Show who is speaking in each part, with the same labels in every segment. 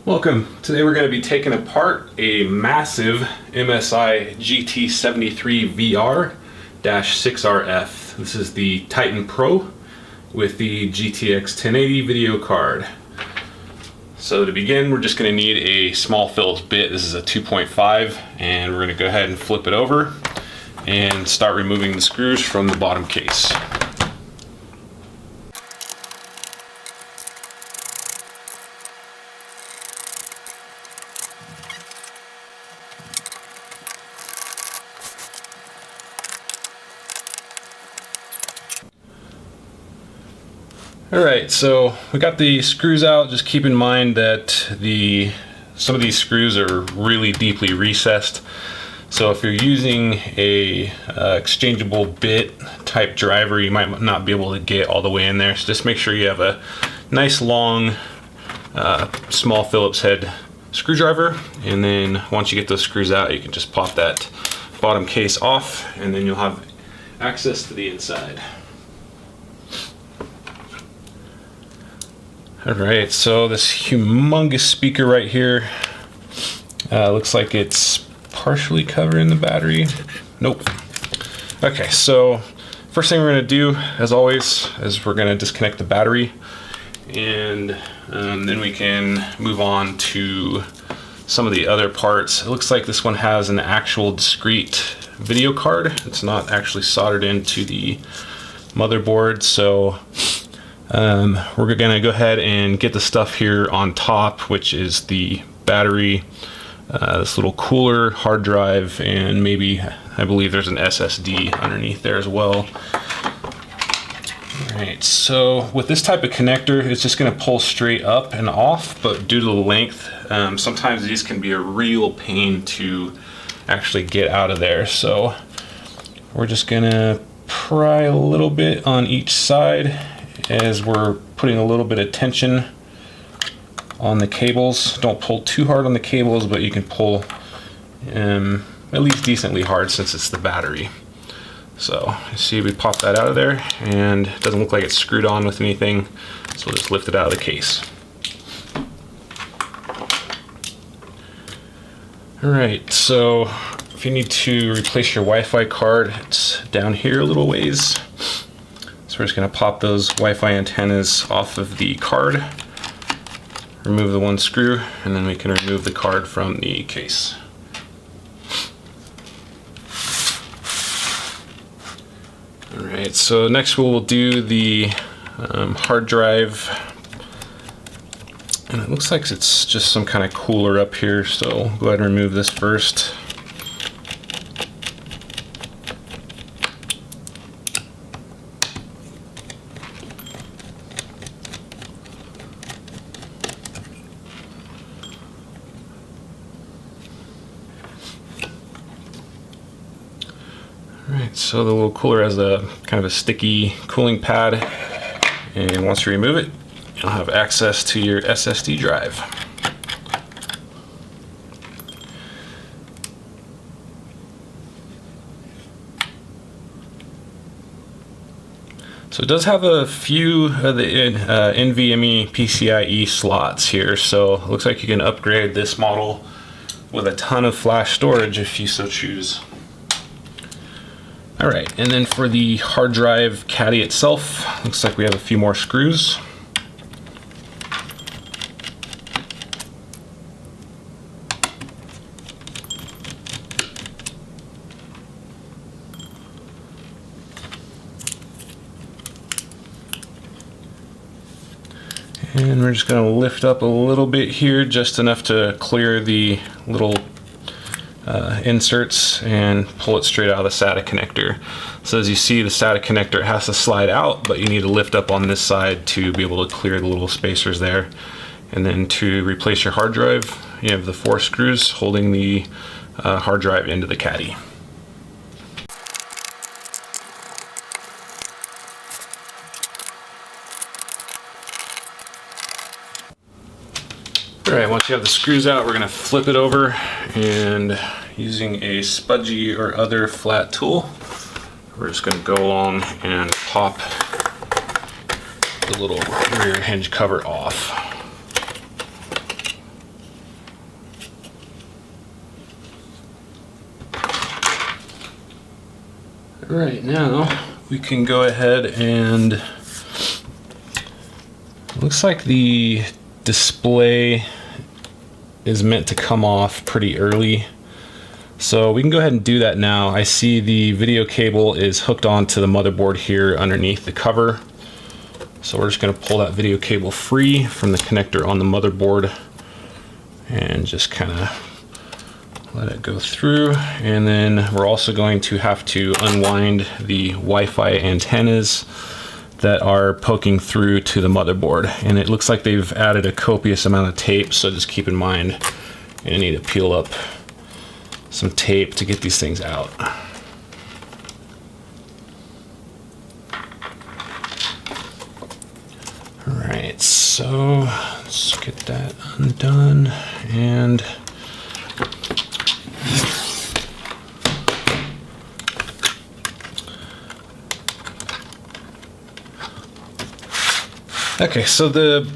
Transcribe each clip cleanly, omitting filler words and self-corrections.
Speaker 1: Welcome. Today we're going to be taking apart a massive MSI GT73vr 6RF. This is the Titan Pro with the GTX 1080 video card. So to begin, we're just going to need a small Phillips bit. This is a 2.5, and we're going to go ahead and flip it over and start removing the screws from the bottom case. Alright, so we got the screws out. Just keep in mind that some of these screws are really deeply recessed. So if you're using a exchangeable bit type driver, you might not be able to get all the way in there. So just make sure you have a nice long small Phillips head screwdriver, and then once you get those screws out, you can just pop that bottom case off, and then you'll have access to the inside. Alright, so this humongous speaker right here looks like it's partially covering the battery. Nope. Okay, so first thing we're going to do, as always, is we're going to disconnect the battery, and then we can move on to some of the other parts. It looks like this one has an actual discrete video card. It's not actually soldered into the motherboard, so we're going to go ahead and get the stuff here on top, which is the battery, this little cooler, hard drive, and maybe, I believe there's an SSD underneath there as well. Alright, so with this type of connector, it's just going to pull straight up and off, but due to the length, sometimes these can be a real pain to actually get out of there. So we're just going to pry a little bit on each side as we're putting a little bit of tension on the cables. Don't pull too hard on the cables, but you can pull at least decently hard since it's the battery. So you see, we pop that out of there, and it doesn't look like it's screwed on with anything, so we'll just lift it out of the case. Alright, so if you need to replace your Wi-Fi card, it's down here a little ways. So we're just going to pop those Wi-Fi antennas off of the card, remove the one screw, and then we can remove the card from the case. Alright, so next we'll do the hard drive, and it looks like it's just some kind of cooler up here, so we'll go ahead and remove this first. Alright, so the little cooler has a kind of a sticky cooling pad, and once you remove it, you'll have access to your SSD drive. So it does have a few of the NVMe PCIe slots here, so it looks like you can upgrade this model with a ton of flash storage if you so choose. Alright, and then for the hard drive caddy itself, looks like we have a few more screws. And we're just going to lift up a little bit here, just enough to clear the little inserts and pull it straight out of the SATA connector. So as you see, the SATA connector has to slide out, but you need to lift up on this side to be able to clear the little spacers there. And then to replace your hard drive, you have the 4 screws holding the hard drive into the caddy. Alright, once you have the screws out, we're going to flip it over, and using a spudgy or other flat tool, we're just going to go along and pop the little rear hinge cover off. Right now, we can go ahead and, it looks like the display is meant to come off pretty early. So we can go ahead and do that now. I see the video cable is hooked onto the motherboard here underneath the cover. So we're just gonna pull that video cable free from the connector on the motherboard and just kind of let it go through. And then we're also going to have to unwind the Wi-Fi antennas that are poking through to the motherboard. And it looks like they've added a copious amount of tape, so just keep in mind you need to peel up some tape to get these things out. All right, so let's get that undone. And okay, so the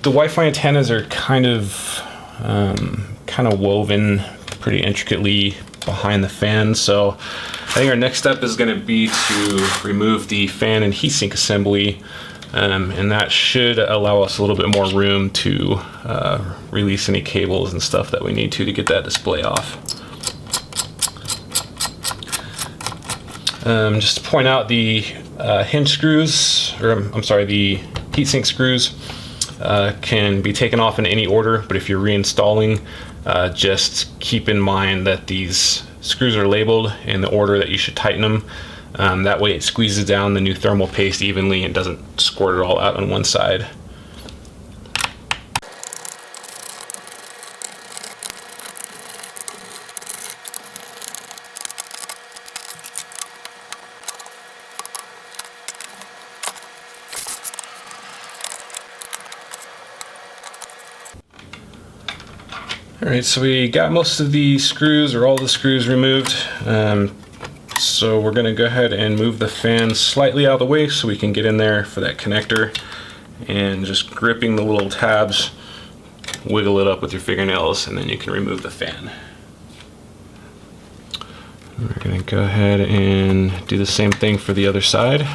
Speaker 1: Wi-Fi antennas are kind of woven pretty intricately behind the fan. So I think our next step is going to be to remove the fan and heatsink assembly, and that should allow us a little bit more room to release any cables and stuff that we need to get that display off. Just to point out, the hinge screws, or I'm sorry, the heatsink screws can be taken off in any order, but if you're reinstalling, just keep in mind that these screws are labeled in the order that you should tighten them. That way it squeezes down the new thermal paste evenly and doesn't squirt it all out on one side. Alright, so we got most of the screws, or all the screws, removed. So we're going to go ahead and move the fan slightly out of the way so we can get in there for that connector. And just gripping the little tabs, wiggle it up with your fingernails, and then you can remove the fan. We're going to go ahead and do the same thing for the other side.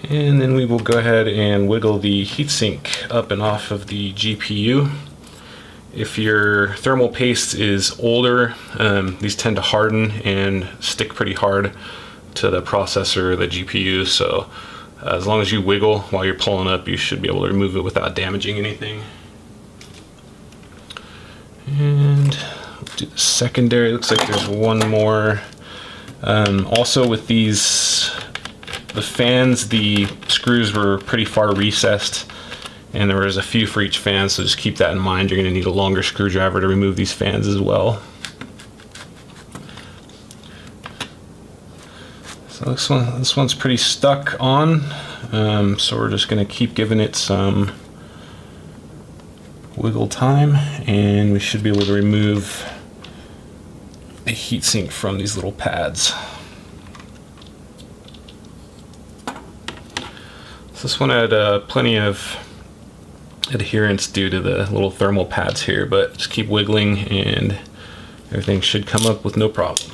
Speaker 1: And then we will go ahead and wiggle the heatsink up and off of the GPU. If your thermal paste is older, these tend to harden and stick pretty hard to the processor or the GPU. So as long as you wiggle while you're pulling up, you should be able to remove it without damaging anything. And we'll do the secondary. Looks like there's one more. Also with the fans, the screws were pretty far recessed, and there was a few for each fan, so just keep that in mind. You're going to need a longer screwdriver to remove these fans as well. So this one's pretty stuck on, so we're just going to keep giving it some wiggle time, and we should be able to remove the heatsink from these little pads. This one had plenty of adherence due to the little thermal pads here, but just keep wiggling and everything should come up with no problem.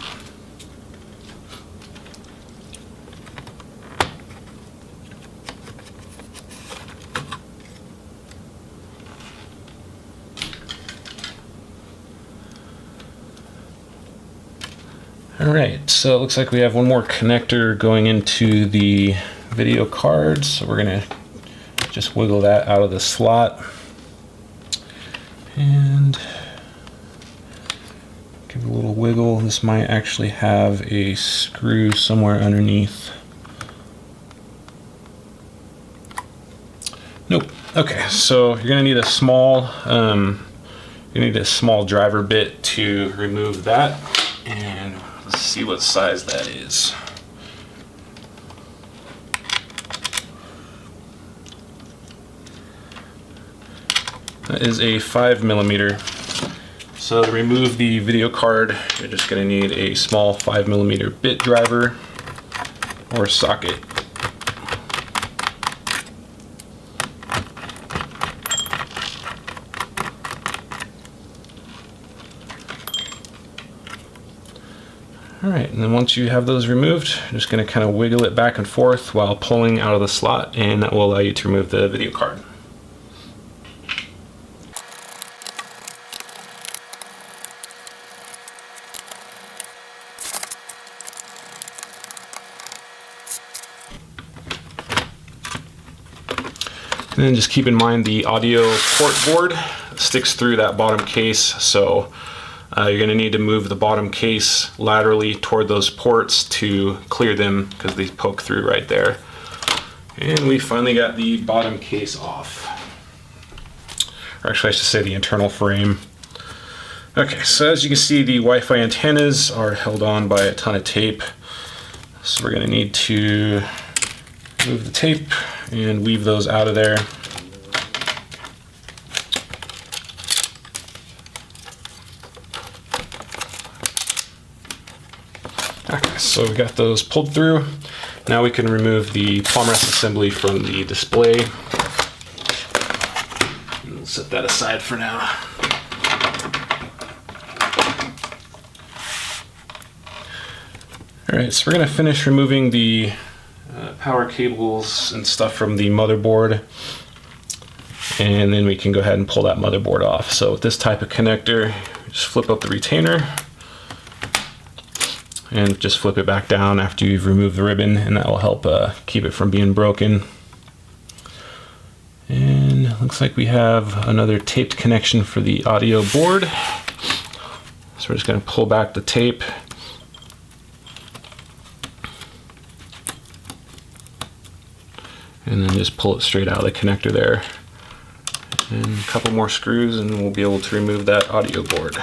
Speaker 1: Alright, so it looks like we have one more connector going into the video card, so we're gonna just wiggle that out of the slot and give it a little wiggle. This might actually have a screw somewhere underneath. Nope. Okay, so you're gonna need a small driver bit to remove that, and let's see what size that is. That is a 5mm. So to remove the video card, you're just going to need a small 5mm bit driver or socket. All right, and then once you have those removed, I'm just going to kind of wiggle it back and forth while pulling out of the slot, and that will allow you to remove the video card. And then just keep in mind the audio port board sticks through that bottom case, so you're going to need to move the bottom case laterally toward those ports to clear them because they poke through right there. And we finally got the bottom case off. Or actually I should say the internal frame. Okay, so as you can see, the Wi-Fi antennas are held on by a ton of tape. So we're going to need to move the tape and weave those out of there. Okay, so we got those pulled through. Now we can remove the palm rest assembly from the display. And we'll set that aside for now. All right, so we're going to finish removing the power cables and stuff from the motherboard, and then we can go ahead and pull that motherboard off. So with this type of connector, just flip up the retainer and just flip it back down after you've removed the ribbon, and that will help keep it from being broken. And it looks like we have another taped connection for the audio board. So we're just going to pull back the tape. And then just pull it straight out of the connector there. And a couple more screws and we'll be able to remove that audio board.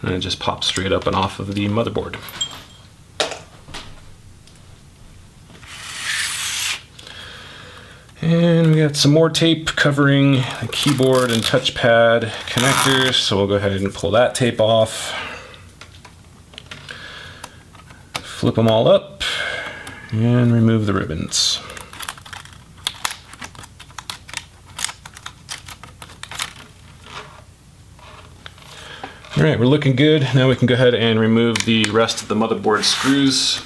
Speaker 1: And it just pops straight up and off of the motherboard. And we got some more tape covering the keyboard and touchpad connectors, so we'll go ahead and pull that tape off. Flip them all up and remove the ribbons. All right, we're looking good. Now we can go ahead and remove the rest of the motherboard screws.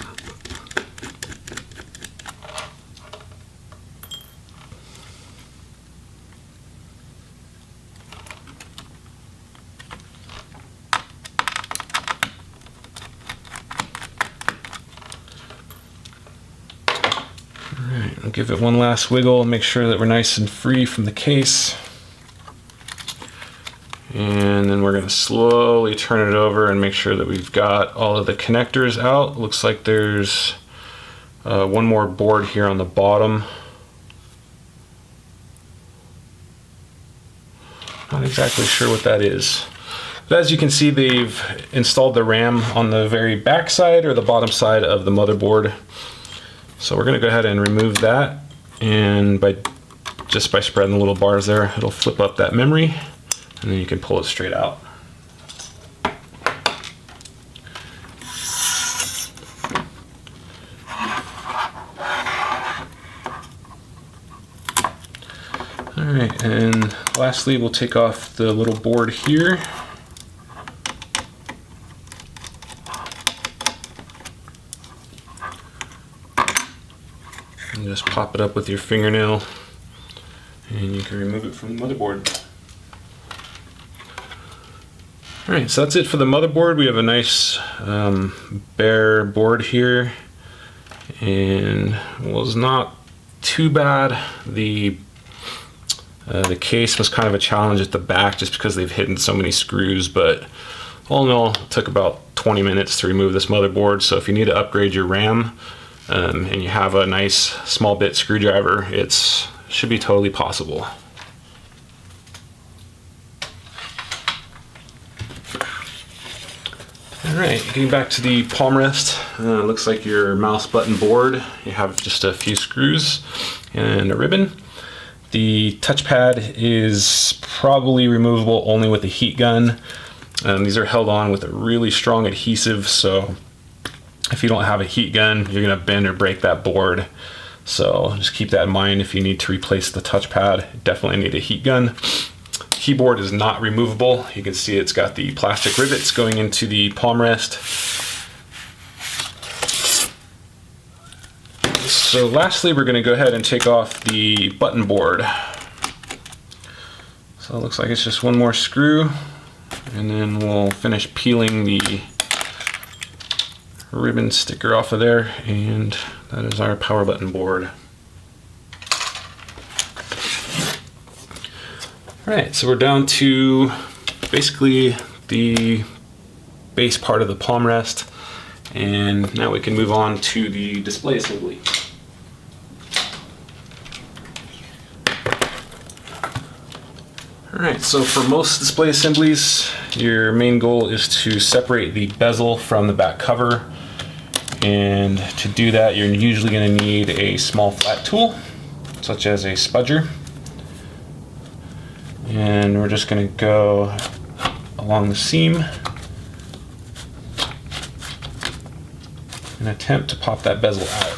Speaker 1: I'll give it one last wiggle and make sure that we're nice and free from the case. And then we're going to slowly turn it over and make sure that we've got all of the connectors out. Looks like there's one more board here on the bottom. Not exactly sure what that is. But as you can see, they've installed the RAM on the very back side or the bottom side of the motherboard. So we're going to go ahead and remove that, and just by spreading the little bars there, it'll flip up that memory, and then you can pull it straight out. All right, and lastly, we'll take off the little board here. And just pop it up with your fingernail and you can remove it from the motherboard. Alright, so that's it for the motherboard. We have a nice bare board here, and it was not too bad. The case was kind of a challenge at the back just because they've hidden so many screws, but all in all, it took about 20 minutes to remove this motherboard. So if you need to upgrade your RAM, and you have a nice small bit screwdriver, it should be totally possible. Alright, getting back to the palm rest, looks like your mouse button board, you have just a few screws and a ribbon. The touchpad is probably removable only with a heat gun. These are held on with a really strong adhesive, so if you don't have a heat gun, you're going to bend or break that board. So just keep that in mind if you need to replace the touchpad. Definitely need a heat gun. keyboard is not removable. You can see it's got the plastic rivets going into the palm rest. So lastly, we're going to go ahead and take off the button board. So it looks like it's just one more screw, and then we'll finish peeling the ribbon sticker off of there, and that is our power button board. Alright, so we're down to basically the base part of the palm rest, and now we can move on to the display assembly. Alright, so for most display assemblies, your main goal is to separate the bezel from the back cover, and to do that you're usually going to need a small flat tool, such as a spudger. And we're just going to go along the seam and attempt to pop that bezel out.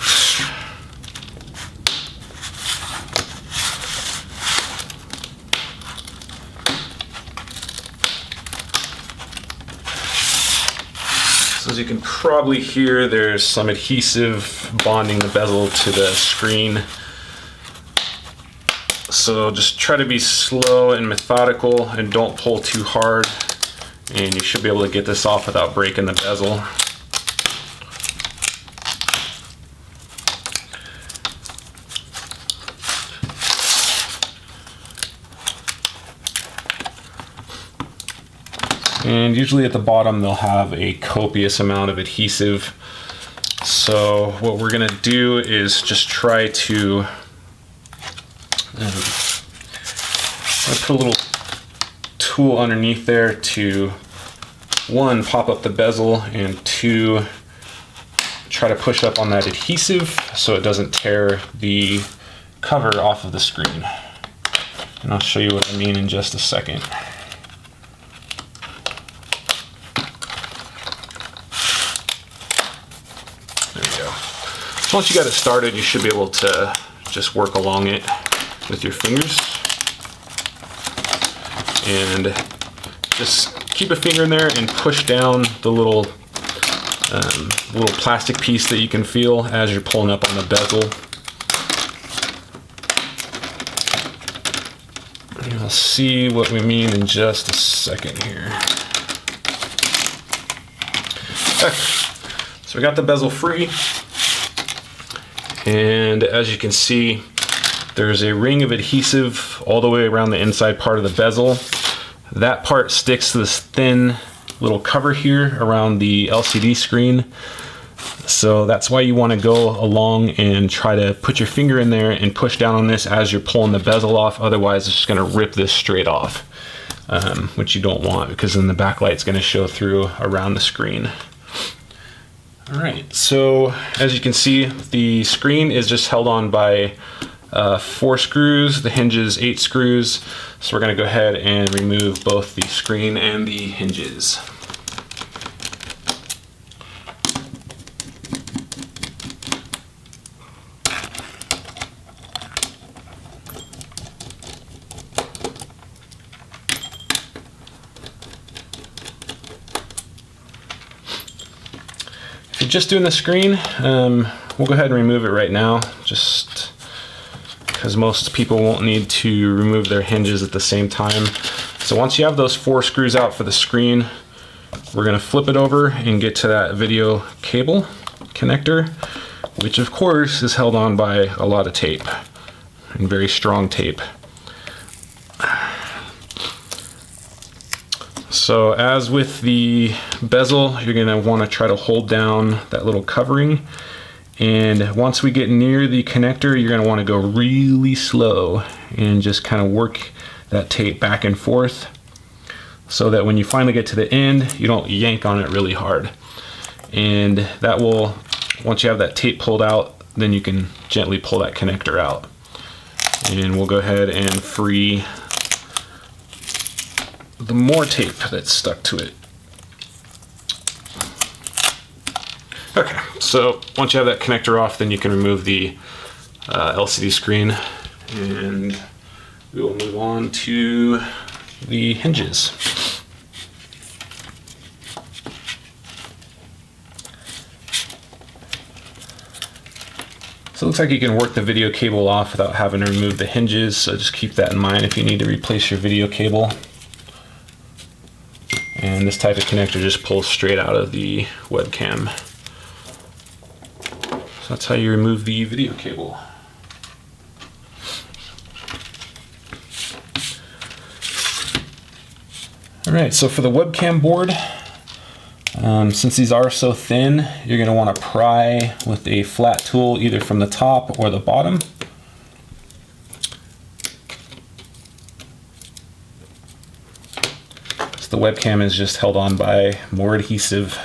Speaker 1: So as you can probably hear, there's some adhesive bonding the bezel to the screen. So just try to be slow and methodical and don't pull too hard, and you should be able to get this off without breaking the bezel. And usually at the bottom they'll have a copious amount of adhesive. So what we're going to do is just try to I put a little tool underneath there to, one, pop up the bezel, and two, try to push up on that adhesive so it doesn't tear the cover off of the screen. And I'll show you what I mean in just a second. There we go. So once you got it started, you should be able to just work along it with your fingers, and just keep a finger in there and push down the little plastic piece that you can feel as you're pulling up on the bezel. And you'll see what we mean in just a second here. Okay, so we got the bezel free, and as you can see, there's a ring of adhesive all the way around the inside part of the bezel. That part sticks to this thin little cover here around the LCD screen. So that's why you want to go along and try to put your finger in there and push down on this as you're pulling the bezel off. Otherwise it's just going to rip this straight off, which you don't want, because then the backlight's going to show through around the screen. Alright, so as you can see, the screen is just held on by 4 screws, the hinges 8 screws. So we're going to go ahead and remove both the screen and the hinges. If you're just doing the screen, we'll go ahead and remove it right now, just because most people won't need to remove their hinges at the same time. So once you have those 4 screws out for the screen, we're going to flip it over and get to that video cable connector, which of course is held on by a lot of tape, and very strong tape. So as with the bezel, you're going to want to try to hold down that little covering. And once we get near the connector, you're going to want to go really slow and just kind of work that tape back and forth, so that when you finally get to the end, you don't yank on it really hard. And that will, once you have that tape pulled out, then you can gently pull that connector out. And we'll go ahead and free the more tape that's stuck to it. Okay, so once you have that connector off, then you can remove the LCD screen, and we will move on to the hinges. So it looks like you can work the video cable off without having to remove the hinges, so just keep that in mind if you need to replace your video cable. And this type of connector just pulls straight out of the webcam. So that's how you remove the video cable. Alright, so for the webcam board, since these are so thin, you're going to want to pry with a flat tool either from the top or the bottom. So the webcam is just held on by more adhesive.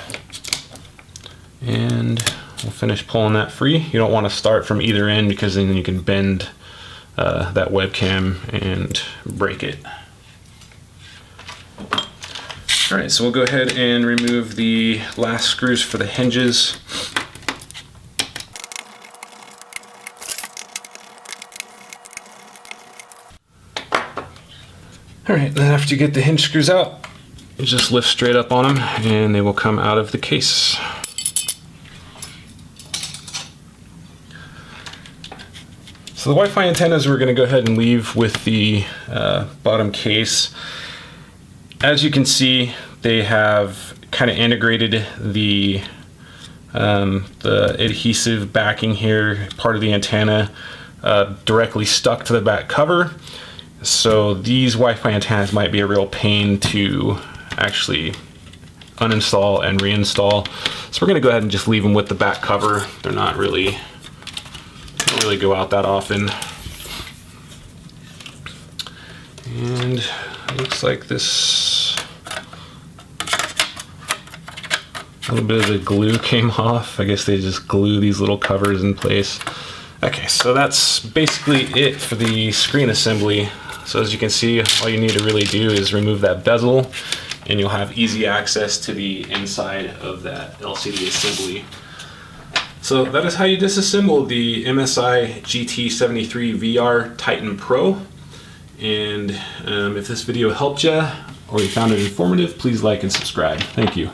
Speaker 1: And we'll finish pulling that free. You don't want to start from either end because then you can bend that webcam and break it. All right, so we'll go ahead and remove the last screws for the hinges. All right, then after you get the hinge screws out, you just lift straight up on them and they will come out of the case. So the Wi-Fi antennas we're going to go ahead and leave with the bottom case. As you can see, they have kind of integrated the adhesive backing here, part of the antenna, directly stuck to the back cover. So these Wi-Fi antennas might be a real pain to actually uninstall and reinstall. So we're going to go ahead and just leave them with the back cover. They're not really, don't really go out that often. And it looks like this, a little bit of the glue came off. I guess they just glue these little covers in place. Okay, so that's basically it for the screen assembly. So as you can see, all you need to really do is remove that bezel and you'll have easy access to the inside of that LCD assembly. So that is how you disassemble the MSI GT73vr Titan Pro. And if this video helped you or you found it informative, please like and subscribe. Thank you.